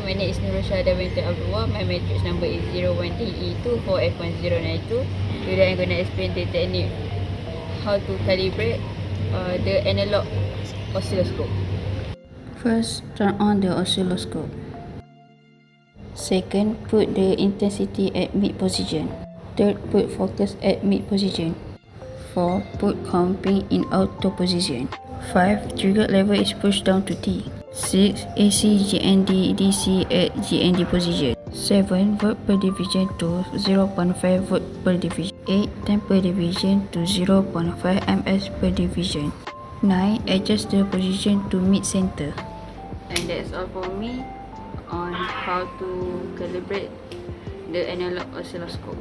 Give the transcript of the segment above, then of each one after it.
my name is Nurul Binti Abdullah. My matrix number is 01DE24F1092. Today I'm going to explain the technique how to calibrate the analog oscilloscope. First, turn on the oscilloscope. Second, put the intensity at mid position. Third, put focus at mid position. 4. Put clamping in auto position. 5. Trigger lever is pushed down to T. 6. AC GND DC at GND position. 7. Volt per division to 0.5 volt per division. 8. Time per division to 0.5 ms per division. 9. Adjust the position to mid center. And that's all for me on how to calibrate the analog oscilloscope.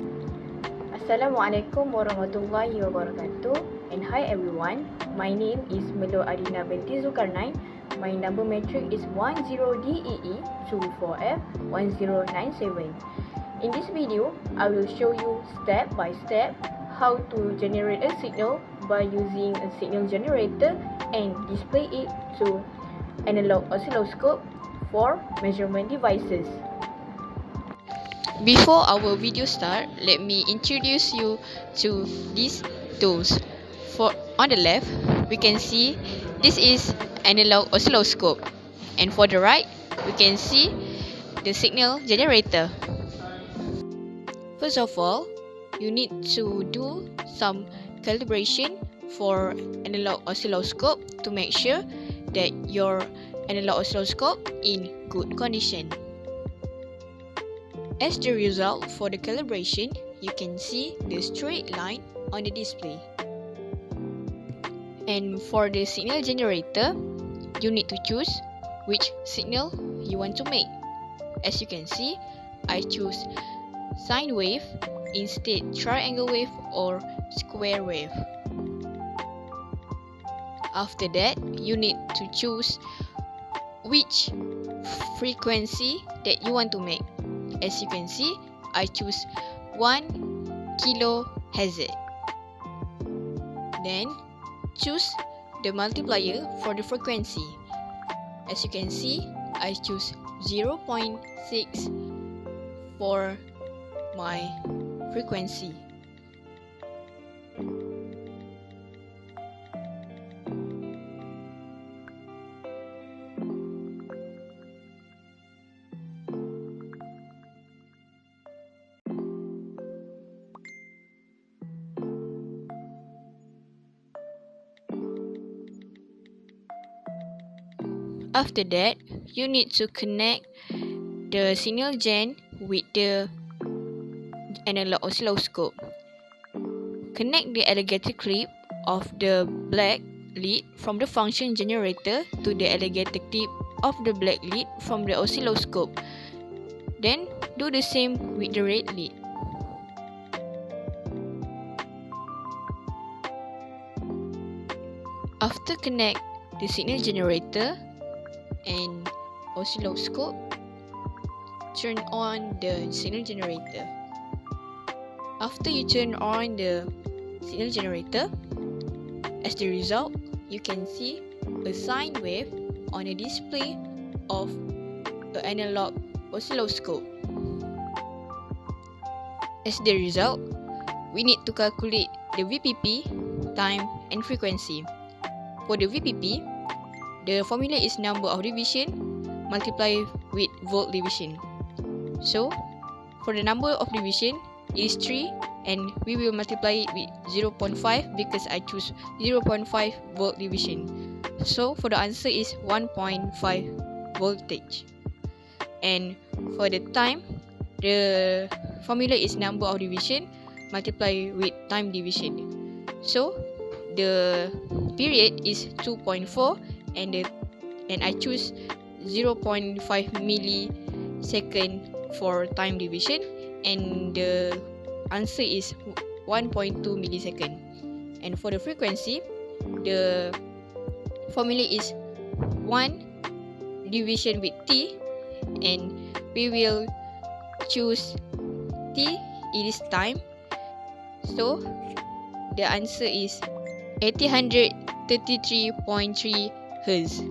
Assalamualaikum warahmatullahi wabarakatuh. And hi everyone, my name is Melo Adina binti Zulkarnain. My number matrix is 10DEE24F1097. In this video, I will show you step by step how to generate a signal by using a signal generator and display it to analog oscilloscope for measurement devices. Before our video start, let me introduce you to these tools. On the left, we can see this is analog oscilloscope, and for the right, we can see the signal generator. First of all, you need to do some calibration for analog oscilloscope to make sure that your analog oscilloscope in good condition. As the result for the calibration, you can see the straight line on the display. And for the signal generator, you need to choose which signal you want to make. As you can see, I choose sine wave instead triangle wave or square wave. After that, you need to choose which frequency that you want to make. As you can see, I choose 1 kHz. Then choose the multiplier for the frequency. As you can see, I choose 0.6 for my frequency. After that, you need to connect the signal gen with the analog oscilloscope. Connect the alligator clip of the black lead from the function generator to the alligator clip of the black lead from the oscilloscope. Then do the same with the red lead. After connect the signal generator and oscilloscope, turn on the signal generator. After you turn on the signal generator, as the result, you can see a sine wave on a display of the analog oscilloscope. As the result, we need to calculate the VPP, time, and frequency. For the VPP, the formula is number of division multiplied with volt division. So, for the number of division, it is 3 and we will multiply it with 0.5 because I choose 0.5 volt division. So, for the answer is 1.5 voltage. And for the time, the formula is number of division multiplied with time division. So, the period is 2.4 and I choose 0.5 millisecond for time division, and the answer is 1.2 millisecond. And for the frequency, the formula is 1 division with T, and we will choose T, it is time. So the answer is 833.3 Hz.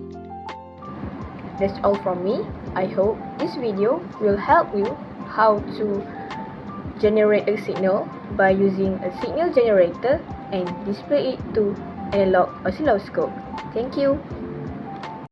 That's all from me. I hope this video will help you how to generate a signal by using a signal generator and display it to analog oscilloscope. Thank you.